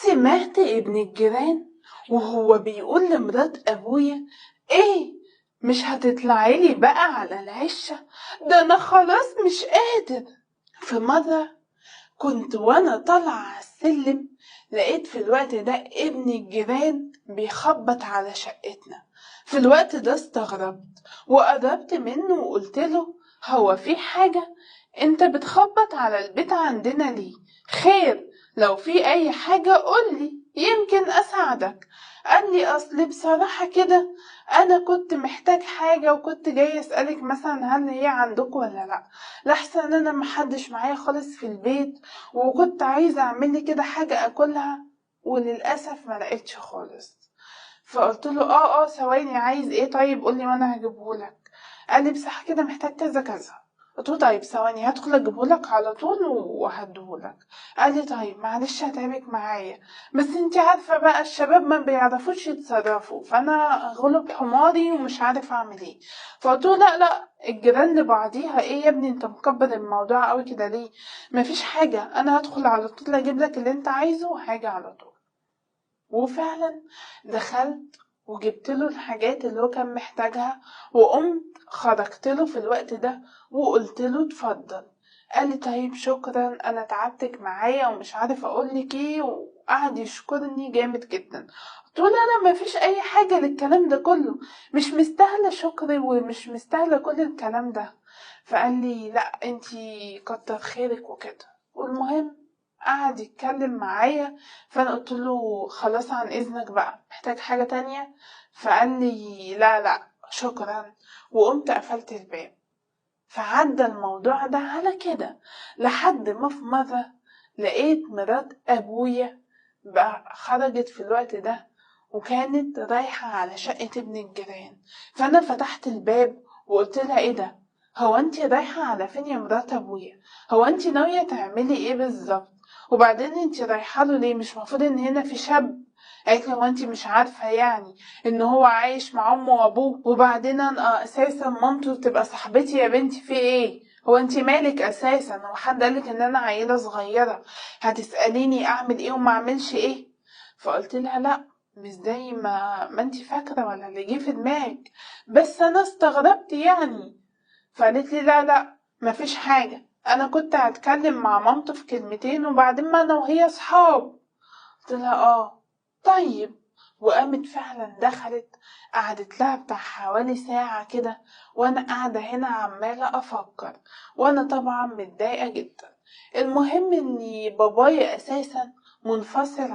سمعت ابن الجيران وهو بيقول لمرات ابويا: ايه، مش هتطلعيلي بقى على العشة؟ ده انا خلاص مش قادر. في مرة كنت وانا طالعة على السلم، لقيت في الوقت ده ابن الجيران بيخبط على شقتنا. في الوقت ده استغربت وقربت منه وقلت له: هو في حاجة؟ انت بتخبط على البيت عندنا ليه؟ خير، لو في اي حاجة قولي يمكن اساعدك. قال لي: اصل بصراحة كده انا كنت محتاج حاجة وكنت جاي اسألك مثلا هل هي عندك ولا لا، لحسن انا محدش معايا خالص في البيت، وكنت عايزة اعملي كده حاجة اكلها وللأسف ما لقيتش خالص. فقلت له: ثواني، عايز ايه؟ طيب قولي وانا هجيبهولك. قال لي: بصح كده محتاج كذا كذا. قلت له: طيب ثواني هدخل اجيبهولك على طول وهديهولك. قال لي: طيب معلش هتعبك معايا، بس انتي عارفة بقى الشباب ما بيعرفوش يتصرفوا، فانا غلب حماري ومش عارف اعمل ايه. فقلت له: لا الجيران لبعضيها ايه يا ابني، انت مكبر الموضوع قوي كده ليه؟ مفيش حاجة، انا هدخل على طول اجيب لك اللي انت عايزه وهاجي على طول. وفعلا دخلت وجبت له الحاجات اللي هو كان محتاجها، وقمت خرجت له في الوقت ده وقلت له: اتفضل. قال لي: طيب شكرا، انا تعبتك معايا ومش عارف اقول لك ايه، وقعد يشكرني جامد جدا. قلت له: انا ما فيش اي حاجه للكلام ده كله، مش مستاهله شكري ومش مستاهله كل الكلام ده. فقال لي: لا انتي كتر خيرك وكده. والمهم قعد يتكلم معايا، فانا قلت له: خلاص عن اذنك بقى، محتاج حاجة تانية؟ فقال لي: لا شكرا، وقمت قفلت الباب. فعدى الموضوع ده على كده، لحد ما في مرة لقيت مرات ابويا بقى خرجت في الوقت ده وكانت رايحة على شقة ابن الجيران. فانا فتحت الباب وقلت لها: ايه ده؟ هو انتي رايحة على فين يا مرات ابويا؟ هو انتي ناوية تعملي ايه بالظبط؟ وبعدين انتي رايحة له ليه؟ مش مفروض ان هنا في شاب؟ قالت لي: هو انتي مش عارفة يعني ان هو عايش مع امه وابوه؟ وبعدين انا اساسا مامته تبقى صاحبتي؟ يا بنتي في ايه؟ هو انتي مالك اساسا؟ هو حد قالك ان انا عيلة صغيرة هتسأليني اعمل ايه وما اعملش ايه؟ فقلت لها: لا، مش زي ما انتي فاكرة ولا اللي جه في دماغك، بس انا استغربت يعني. فقالت لي: لا مفيش حاجة، انا كنت هتكلم مع مامته في كلمتين وبعدين ما انا وهي صحاب. قلت لها: طيب. وقامت فعلا دخلت، قعدت لها بتاع حوالي ساعة كده، وانا قاعدة هنا عمالة افكر، وانا طبعا متضايقة جدا. المهم ان بابايا اساسا منفصل